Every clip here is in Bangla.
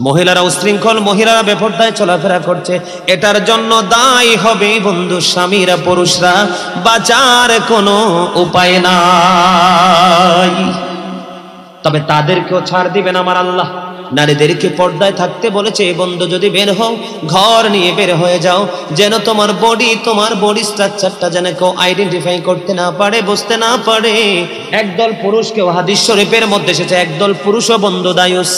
মহিলারা উশৃঙ্খল, মহিলারা বেপরদায় চলাফেরা করছে, এটার জন্য দায়ী হবে বন্ধু স্বামীরা, পুরুষরা। বাঁচার কোনো উপায় নাই, তবে তাদেরকেও ছাড় দিবেন আমার আল্লাহ। নারীদেরকে পর্দায় থাকতে বলেছে বন্ধু, যদি বের হও ঘর নিয়ে বের হয়ে যাও, যেন তোমার বডি স্ট্রাকচারটা যেন কেউ আইডেন্টিফাই করতে না পারে, বুঝতে না পারে। একদল পুরুষকেও হাদিস শরীফের মধ্যে এসেছে, একদল পুরুষও বন্ধু দায়ুস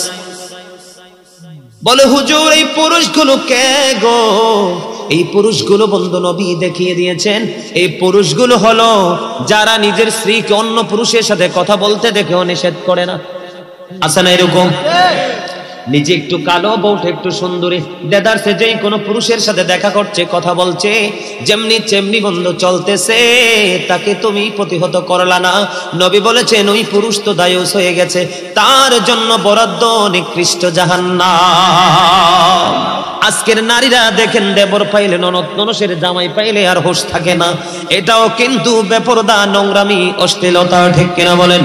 বলে, হুজুর এই পুরুষগুলো কে গো? এই পুরুষগুলো বন্ধু নবী দেখিয়ে দিয়েছেন, এই পুরুষগুলো হলো যারা নিজের স্ত্রীকে অন্য পুরুষের সাথে কথা বলতে দেখেও নিষেধ করে না। আছে না এরকম? নিজে একটু কালো, বউটা একটু সুন্দরী, দেদারসে যেই কোনো পুরুষের সাথে দেখা করছে, কথা বলছে, যেমনি চেমনি বন্ধু চলতেছে, তাকে তুমি প্রতিহত করলা না। নবী বলেছেন ওই পুরুষ তো দায়ুস হয়ে গেছে, তার জন্য বরাদ্দ নিকৃষ্ট জাহান্নাম। আজকের নারীরা দেখেন, দেবর পাইলে, ননদ ননসের জামাই পাইলে আর হোশ থাকে না। এটাও কিন্তু বেপরদা, নোংরামি, অশ্লীলতা, ঠিক কিনা বলেন?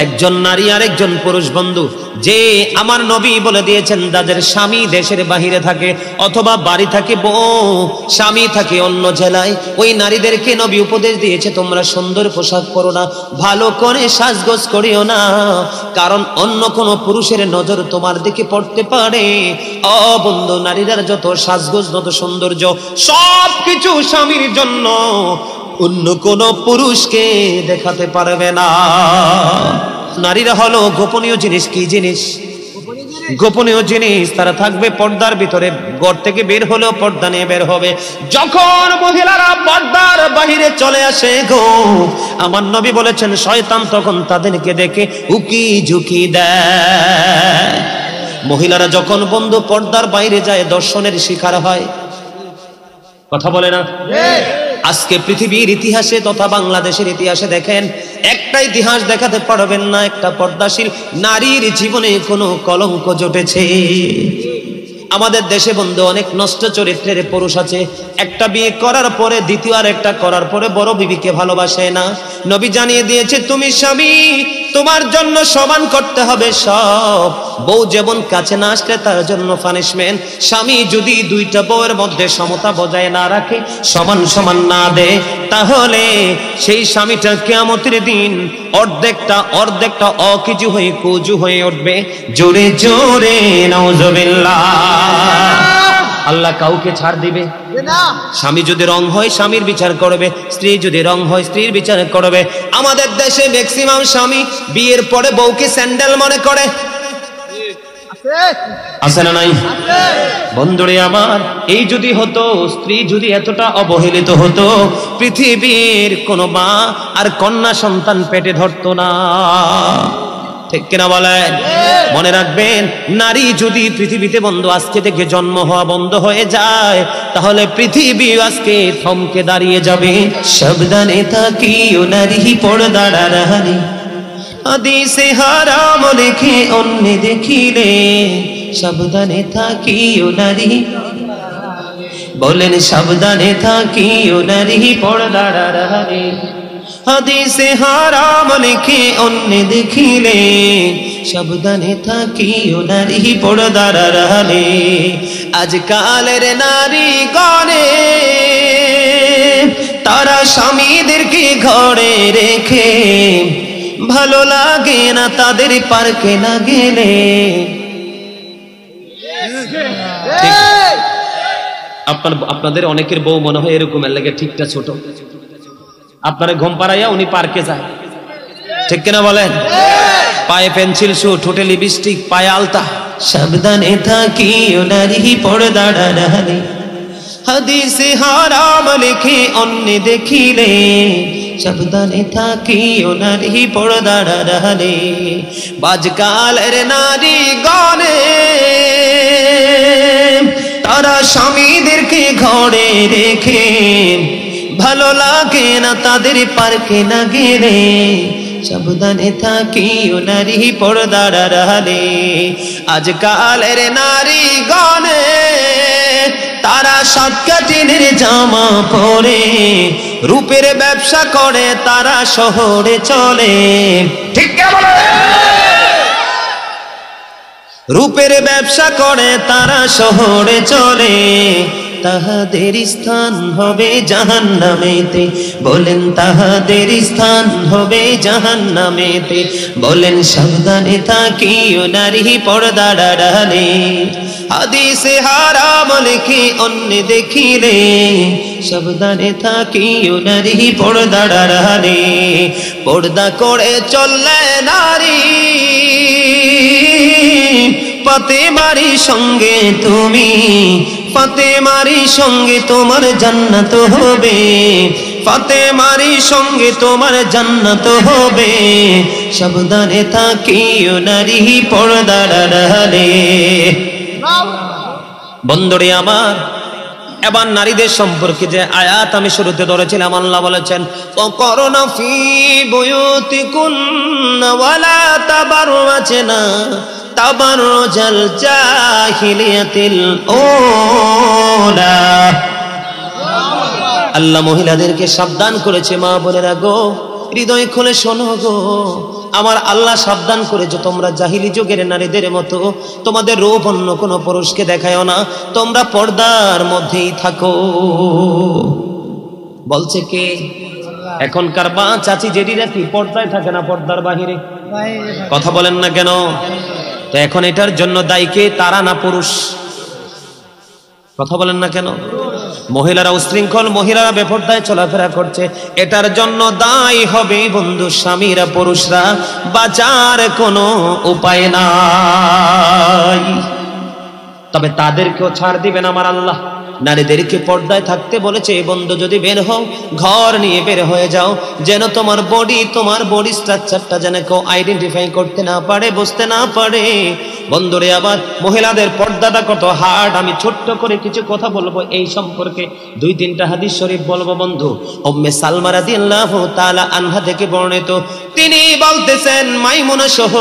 একজন নারী আর একজন পুরুষ বন্ধু, যে আমার নবী বলে দিয়েছেন যাদের স্বামী দেশের বাহিরে থাকে অথবা বাড়ি থাকে বউ, স্বামী থাকে অন্য জেলায়, ওই নারীদেরকে নবী উপদেশ দিয়েছে তোমরা সুন্দর পোশাক পরো না, ভালো করে সাজগোজ করিও না, কারণ অন্য কোনো পুরুষের নজর তোমার দিকে পড়তে পারে। ও বন্ধু, নারীদের যত সাজগোজ, যত সৌন্দর্য, সব কিছু স্বামীর জন্য, অন্য কোন পুরুষকে দেখাতে পারবে না। নারীরা হলো গোপনীয় জিনিস। কি জিনিস? গোপনীয় জিনিস। তারা থাকবে পর্দার ভিতরে, ঘর থেকে বের হলেও পর্দা নিয়ে বের হবে। যখন মহিলারা পর্দার বাহিরে চলে আসে গো, আমার নবী বলেছেন শয়তান তখন তাদেরকে দেখে উকি ঝুঁকি দেয়। মহিলারা যখন বন্ধু পর্দার বাইরে যায়, দর্শনের শিকার হয়। কথা বলে না? আজকে পৃথিবীর ইতিহাসে তথা বাংলাদেশের ইতিহাসে দেখেন, একটা ইতিহাস দেখাতে পারবেন না একটা পর্দাশীল নারীর জীবনে কোনো কলঙ্ক জটেছে। আমাদের দেশে বন্ধু অনেক নষ্ট চরিত্রের পুরুষ আছে, একটা বিয়ে করার পরে দ্বিতীয় আর একটা করার পরে বড় বিবিকে ভালোবাসে না। নবী জানিয়ে দিয়েছে তুমি স্বামী, তোমার জন্য সমান করতে হবে সব। বউ যেমন কাছে না আসলে তার জন্য পানিশমেন্ট। স্বামী যদি দুইটা বউয়ের মধ্যে সমতা বজায় না রাখে, সমান সমান না দেয়, তাহলে সেই স্বামীটা কিয়ামতের দিন অর্ধেকটা অকিজু হয়ে কুজু হয়ে উঠবে। জোরে জোরে নাউজুবিল্লাহ। আল্লাহ কাউকে ছাড় দিবে না। স্বামী যদি রং হয় স্বামীর বিচার করবে, স্ত্রী যদি রং হয় স্ত্রীর বিচার করবে। আমাদের দেশে ম্যাক্সিমাম স্বামী বিয়ের পরে বউকে স্যান্ডেল মনে করে। আছে না নাই? বন্ধুরে আমার, এই যদি হতো, স্ত্রী যদি এতটা অবহেলিত হতো, পৃথিবীর কোনো মা আর কন্যা সন্তান পেটে ধরতো না। ঠিক কিনা বলেন? মনে রাখবেন, নারী যদি পৃথিবীতে বন্ধু আজকে থেকে জন্ম হওয়া বন্ধ হয়ে যায়, তাহলে পৃথিবী আজকে থমকে দাঁড়িয়ে যাবে। সাবধানে থাকিও নারী পর্দার আড়ালে, হাদিসে হারাম দেখে অন্য দেখিলে, সাবধানে থাকিও নারী, বলেন সাবধানে থাকিও নারী পর্দার আড়ালে, হাদিসে হারাম লিখে অন্য দেখিলে, সাবধানে থাকিও নারী পর্দার আড়ালে। আজকালের নারী গণে তারা স্বামীদেরকে ঘরে রেখে, ভালো লাগে না তাদের পার্কে না গেলে। আপনাদের অনেকের বউ মনে হয় এরকম, এর লাগে ঠিকটা ছোট, আপনারা ঘুম পাড়াইয়া উনি পার্কে যায়। ঠিক কিনা বলেন? পায়ে পেন্সিল শু, ঠোঁটে লিপস্টিক, পায়ে আলতা। সাবধানে থাকিও নারী পর্দার আড়ালে, হাদিসে হারাম লিখে অন্য দেখিলে, সাবধানে থাকিও নারী পর্দার আড়ালে। আজকালের নারী গণে তারা স্বামীদেরকে ঘরে রেখে, ভালো লাগে না তাদের পার্কে না গেলে, সাবধানে থাকিও নারী পর্দার আড়ালে। আজকালের নারী গণে তারা সাতকাটিনের জামা পরে, রূপের ব্যবসা করে তারা শহরে চলে। ঠিক রূপের ব্যবসা করে তারা শহরে চলে, তাহাদের স্থান হবে জাহান্নামেতে। বলেন তাহাদের স্থান হবে জাহান্নামেতে। বলেন সাবধানে থাকিও নারী পর্দার আড়ালে, হাদিসে হারাম লিখে অন্য দেখিলে। সাবধানে থাকিও নারী পর্দার আড়ালে, পর্দা করে চললে নারী ফাতেমারি সঙ্গে তুমি, ফাতেমারি সঙ্গে তোমার জান্নাত হবে, ফাতেমারি সঙ্গে তোমার জান্নাত হবে। সাবধানে থাকিও নারী পর্দার আড়ালে। বন্ধুরে আমার, এবার নারীদের সম্পর্কে যে আয়াত আমি শুরুতে ধরেছিলাম, আল্লাহ বলেছেন ওয়াকরনা ফি বুয়ুতিকুন্না ওয়ালা তাবাররাজনা তাবাররুজাল জাহিলিয়াতিল উলা। আল্লাহ মহিলাদেরকে সাবধান করেছে, মা বোনেরা গো, হৃদয় খুলে শোনো গো, আমার আল্লাহ সাবধান করেছে তোমরা জাহিলি যুগের নারীদের মতো তোমাদের রূপ অন্য কোনো পুরুষকে দেখায়ও না, তোমরা পর্দার মধ্যেই থাকো। বলছে কে? এখনকার বা চাচি জেডিরা কি পর্দায় থাকে না পর্দার বাহিরে? কথা বলেন না কেন? তো এখন এটার জন্য দায়ী কে? তারা না পুরুষ? কথা বলেন না কেন? মহিলারা উশৃঙ্খল, মহিলারা বেপরদায় চলাফেরা করছে, এটার জন্য দায়ী হবে বন্ধু স্বামীরা, পুরুষরা। বাঁচার কোনো উপায় নাই। তবে তাদেরকেও ছাড় দিবেন আমার আল্লাহ। নারীদেরকে পর্দায় থাকতে বলেছে, বন্ধু যদি বের হও ঘর নিয়ে বের হয়ে যাও, যেন তোমার বডি স্ট্রাকচারটা যেন কেউ আইডেন্টিফাই করতে না পারে, বুঝতে না পারে। বন্ধুরে আবার মহিলাদের পর্দাটা কত হার্ড, আমি ছোট্ট করে কিছু কথা বলবো এই সম্পর্কে, 2-3টা হাদিস শরীফ বলবো বন্ধু। উম্মে সালমা রাদিয়াল্লাহু তাআলা আনহা থেকে বর্ণিত, তিনি বলতেছেন মাইমুনা সহ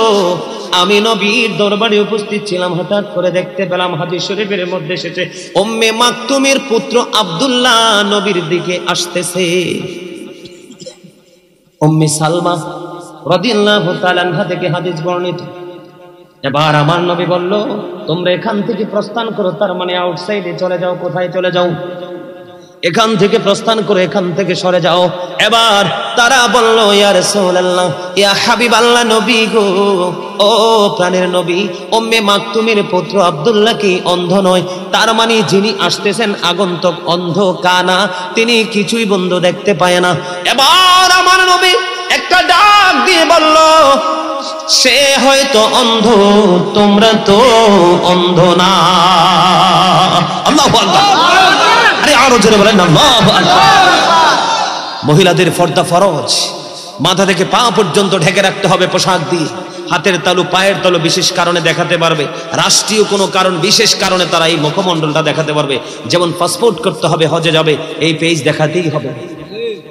আমি নবীর দরবারে উপস্থিত ছিলাম, হঠাৎ করে দেখতে পেলাম হাদিস শরীফের মধ্যে এসেছে উম্মে মাকতুমের পুত্র আব্দুল্লাহ নবীর দিকে আসতেছে। উম্মে সালমা রাদিয়াল্লাহু তাআলা আনহা থেকে হাদিস বর্ণিত। এবার আমার নবী বলল, তোমরা এখান থেকে প্রস্থান করো, তার মানে আউটসাইডে চলে যাও। কোথায় চলে যাও? এখান থেকে প্রস্থান করে এখান থেকে সরে যাও। এবার তারা বলল, ইয়া রাসূলুল্লাহ, ইয়া হাবিবাল্লাহ, নবী গো, ও প্রাণের নবী, উম্মে মাকতুমের পুত্র আব্দুল্লাহ কি অন্ধ নয়? তার মানে যিনি আসতেছেন আগন্তুক অন্ধ, কানা, তিনি কিছুই বন্ধু দেখতে পায় না। এবার আমার নবী একটা ডাক দিয়ে বলল, সে হয়তো অন্ধ, তোমরা তো অন্ধ না। আল্লাহু আকবার। আরে আরো জোরে বলেন না, আল্লাহু আকবার। মহিলাদের পর্দা ফরজ, মাথা থেকে পা পর্যন্ত ঢেকে রাখতে হবে পোশাক দিয়ে। হাতের তালু, পায়ের তালু বিশেষ কারণে দেখাতে পারবে, রাষ্ট্রীয় কোনো কারণ, বিশেষ কারণে তারা এই মুখমণ্ডলটা দেখাতে পারবে। যেমন পাসপোর্ট করতে হবে, হজে যাবে, এই পেজ দেখাতেই হবে।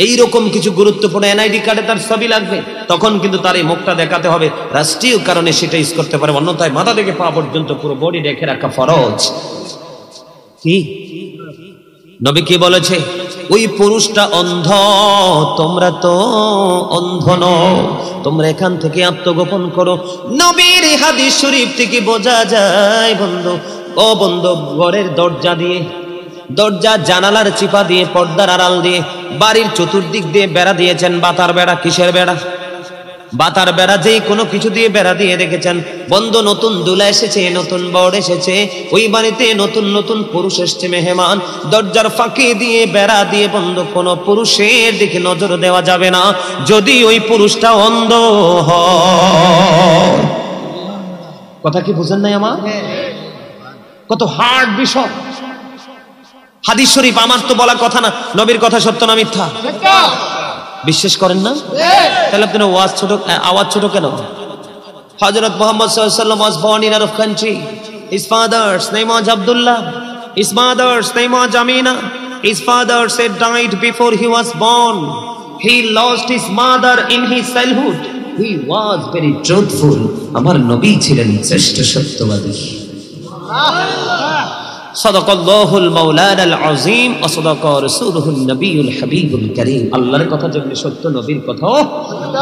এইরকম কিছু গুরুত্বপূর্ণ এনআইডি কার্ডে তার ছবি লাগবে, তখন কিন্তু তার এই মুখটা দেখাতে হবে, রাষ্ট্রীয় কারণে সেটা ইউজ করতে পারে। অন্যথায় মাথা থেকে পা পর্যন্ত পুরো বডি ঢেকে রাখা ফরজ। কি নবী কি বলেছে? ওই পুরুষটা অন্ধ, তোমরা তো অন্ধ নও, তোমরা এখান থেকে আত্মগোপন করো। নবীর হাদিস শরীফ থেকে বোঝা যায় বন্ধু, ও বন্ধু, ঘরের দরজা দিয়ে, দরজা জানালার চিপা দিয়ে, পর্দার আড়াল দিয়ে, বাড়ির চতুর্দিক দিয়ে বেড়া দিয়েছেন। বাতার বেড়া। কিসের বেড়া? বাতার বেড়া। যেই কোনো কিছু দিয়ে বেড়া দিয়ে রেখেছেন বন্ধু। নতুন দুলা এসেছে, নতুন বর এসেছে, ওই বাড়িতে নতুন নতুন পুরুষ এসছে মেহমান, দরজার ফাঁকি দিয়ে বেড়া দিয়ে বন্ধু কোনো পুরুষের দিকে নজর দেওয়া যাবে না যদি ওই পুরুষটা অন্ধ হয়। কথা কি বুঝেন নাই আমার? কত হার্ড বিষয়। হাদিস শরীফ, আমার তো বলা কথা না, নবীর কথা সত্য না মিথ্যা? বিশ্বাস করেন না? তাহলে আপনার আওয়াজ ছোট কেন? হযরত মুহাম্মদ সাল্লাল্লাহু আলাইহি ওয়াসাল্লাম was born in Arab country. His father's name was Abdullah. His mother's name was Amina. His father said died before he was born. He lost his mother in his childhood. He was very truthful. আমার নবী ছিলেন শ্রেষ্ঠ সত্যবাদী। সাদাকাল্লাহুল মাওলানাল আযীম ওয়া সাদাকা রাসূলুহুন নবিয়ুল হাবিবুল কারীম। আল্লাহর কথা যেমনি সত্য, নবীর কথাও সত্য,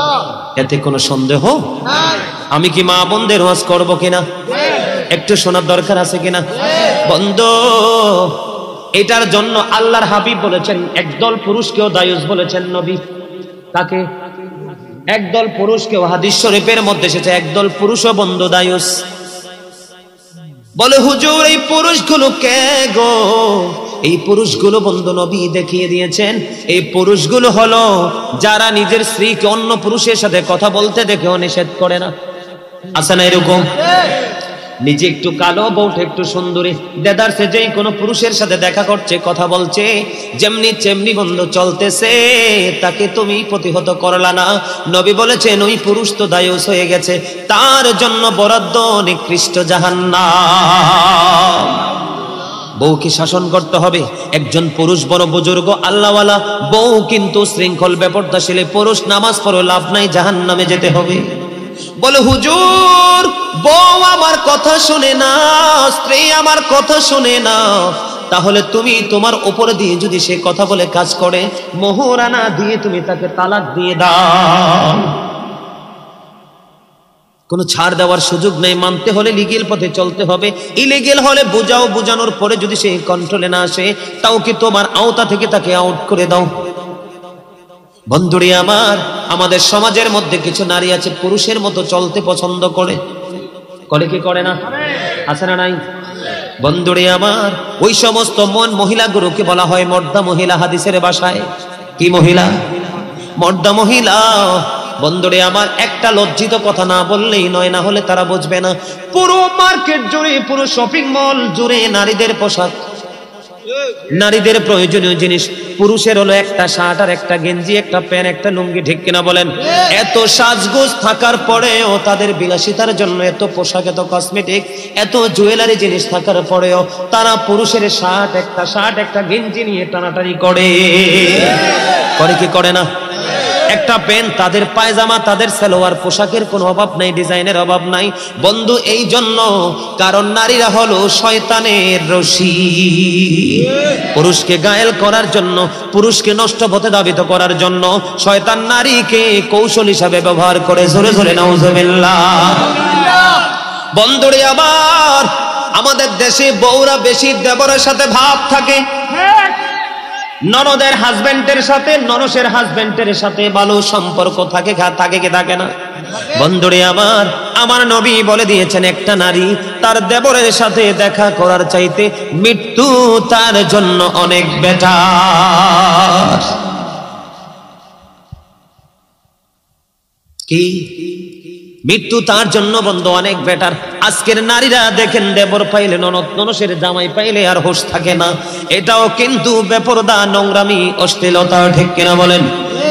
এতে কোনো সন্দেহ নাই। আমি কি মা বোনদের ওয়াজ করব কিনা? একটু শোনার দরকার আছে কিনা? বন্ধু, এটার জন্য আল্লাহর হাবিব বলেছেন একদল পুরুষকেও দায়ুস বলেছেন নবী। তাকে একদল পুরুষকেও হাদিস শরীফের মধ্যে এসেছে একদল পুরুষও বন্ধু দায়ুস। বলে হুজুর এই পুরুষগুলো কে গো? এই পুরুষগুলো বন্ধু নবী দেখিয়ে দিয়েছেন এই পুরুষগুলো হলো যারা নিজের স্ত্রীকে অন্য পুরুষের সাথে কথা বলতে দেখেও নিষেধ করে না। আছে না এরকম? নিজে একটু কালো, বউটা একটু সুন্দরী, দেদারসে যেই কোনো পুরুষের সাথে দেখা করছে, কথা বলছে, যেমনি চেমনি বন্ধু চলতেছে, তাকে তুমি প্রতিহত করলা না। নবী বলেছেন ওই পুরুষ তো দায়ুস হয়ে গেছে, তার জন্য বরাদ্দ নিকৃষ্ট জাহান্নাম। বউকে শাসন করতে হবে। একজন পুরুষ বড় বুজুর্গ আল্লাহওয়ালা, বউ কিন্তু শৃঙ্খল বেপরদাশীল পুরুষ, নামাজ পড়ো লাভ নাই, জাহান্নামে যেতে হবে। বলে হুজুর বউ আমার কথা শুনে না, স্ত্রী আমার কথা শুনে না, তাহলে তুমি তোমার উপরে দিয়ে যদি সে কথা বলে কাজ করে, মোহরানা দিয়ে তুমি তাকে তালাক দিয়ে দাও। কোনো ছাড় দেওয়ার সুযোগ নেই, মানতে হলে লিগেল পথে চলতে হবে। ইলিগেল হলে বুঝাও, বুঝানোর পরে যদি সে কন্ট্রোলে না আসে, তাও কি তোমার আওতা থেকে তাকে আউট করে দাও। বন্ধুরে আমার, আমাদের সমাজের মধ্যে কিছু নারী আছে পুরুষের মতো চলতে পছন্দ করে, করে কি করে না? আছে না নাই? বন্ধুরে আমার, ওই সমস্ত মহিলাগুলোকে বলা হয় মর্দা মহিলা। হাদিসের ভাষায় কি মহিলা? মর্দা মহিলা। বন্ধুরে আমার, একটা লজ্জিত কথা না বললেই নয়, না হলে তারা বুঝবে না। পুরো মার্কেট জুড়ে, পুরো শপিং মল জুড়ে নারীদের পোশাক, নারীদের প্রয়োজনীয় জিনিস। পুরুষের হলো একটা শার্ট আর একটা গেঞ্জি, একটা প্যান্ট, একটা লুঙ্গি, ঠিক কিনা বলেন? এত সাজগোজ থাকার পরেও, তাদের বিলাসিতার জন্য এত পোশাক, এত কসমেটিক, এত জুয়েলারি জিনিস থাকার পরেও তারা পুরুষের শার্ট একটা গেঞ্জি নিয়ে টানাটানি করে, করে কি করে না? একটা প্যান্ট, তাদের পায়জামা, তাদের সালোয়ার, পোশাকের কোনো অভাব নাই, ডিজাইনের অভাব নাই। বন্ধু এই জন্য, কারণ নারীরা হলো শয়তানের রশি। পুরুষকে গায়েল করার জন্য, পুরুষকে নষ্ট পথে ধাবিত করার জন্য শয়তান নারীকে কৌশল হিসাবে ব্যবহার করে। জোরে জোরে নাউজুবিল্লাহ। বন্ধুরে আবার, আমাদের দেশে বউরা বেশি দেবরের সাথে ভাব থাকে, ননদের হাজবেন্ডের সাথে, ননসের হাজবেন্ডের সাথে ভালো সম্পর্ক থাকে, থাকে কি থাকে না? বন্ধুরে আমার, আমার নবী বলে দিয়েছেন একটা নারী তার দেবরের সাথে দেখা করার চাইতে মৃত্যু তার জন্য অনেক বেটার। কি? মৃত্যু তার জন্য বন্ধু অনেক বেটার। আজকের নারীরা দেখেন, দেবর পাইলে, ননসের জামাই পাইলে আর হোশ থাকে না। এটাও কিন্তু বেপরদা, নোংরামি, অশ্লীলতা, ঠিক কিনা বলেন?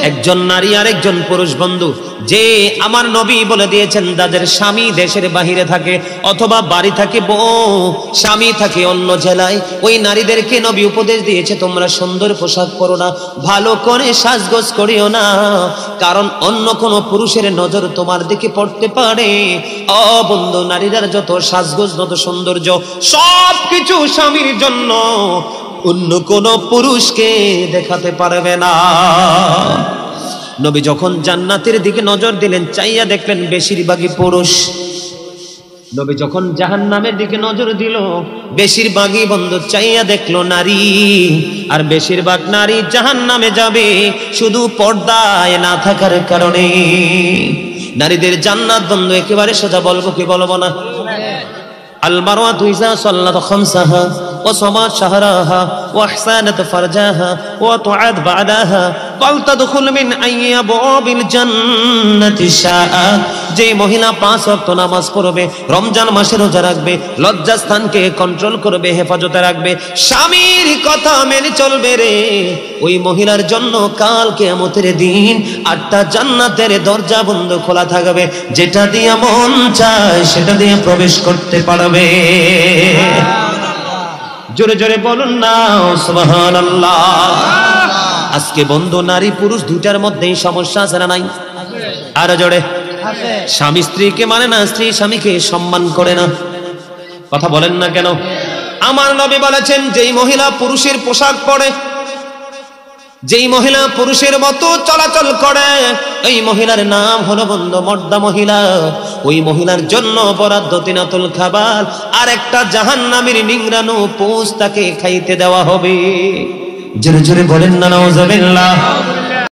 একজন নারী আর একজন পুরুষ বন্ধু, যে আমার নবী বলে দিয়েছেন যাদের স্বামী দেশের বাহিরে থাকে অথবা বাড়ি থাকে বউ, স্বামী থাকে অন্য জেলায়, ওই নারীদেরকে নবী উপদেশ দিয়েছে তোমরা সুন্দর পোশাক পরো না, ভালো করে সাজগোজ করিও না, কারণ অন্য কোনো পুরুষের নজর তোমার দিকে পড়তে পারে। ও বন্ধু, নারীদের যত সাজগোজ, যত সৌন্দর্য, সব কিছু স্বামীর জন্য, অন্য কোন পুরুষকে দেখাতে পারবে না। নবী যখন জান্নাতের দিকে নজর দিলেন, চাইয়া দেখলেন বেশিরভাগই পুরুষ। নবী যখন জাহান্নামের দিকে নজর দিল, বেশিরভাগই বন্ধু চাইয়া দেখলো নারী, আর বেশিরভাগ নারী জাহান্নামে যাবে শুধু পর্দায় না থাকার কারণে। নারীদের জান্নাত বন্ধু একেবারে সোজা, বলবো কি বলবো না? আল মারওয়াতু ইযা সাল্লাত খামসাহা وصمت شهرها واحسنت فرجها وطاعت بعدها فلتدخل من اي ابواب الجنه شاء। যে মহিলা 5 ওয়াক্ত নামাজ পড়বে, রমজান মাসে রোজা রাখবে, লজ্জাস্থানকে কন্ট্রোল করবে, হেফাজতে রাখবে, স্বামীর কথা মেনে চলবে রে, ওই মহিলার জন্য কাল কিয়ামতের দিন 8টা জান্নাতের দরজা বন্ধ খোলা থাকবে, যেটা দিয়ে মন চায় সেটা দিয়ে প্রবেশ করতে পারবে। জোরে জোরে বলুন না সুবহানাল্লাহ। আজকে বন্ধু নারী পুরুষ দুইটার মধ্যেই সমস্যা আছে না নাই? আরো জোরে। স্বামী স্ত্রীকে মানে না, স্ত্রী স্বামীকে সম্মান করে না। কথা বলেন না কেন? আমার নবী বলেছেন, যেই মহিলা পুরুষের পোশাক পরে, যেই মহিলা পুরুষের মতো চলাচল করে, এই মহিলার নাম হলো বন্ধু মর্দা মহিলা। ওই মহিলার জন্য বরাদ্দ তিনাতুল খাবার, আর একটা জাহান্নামীর নিংড়ানো পোষ তাকে খাইতে দেওয়া হবে। জোরে জোরে বলেন না নাউজুবিল্লাহ।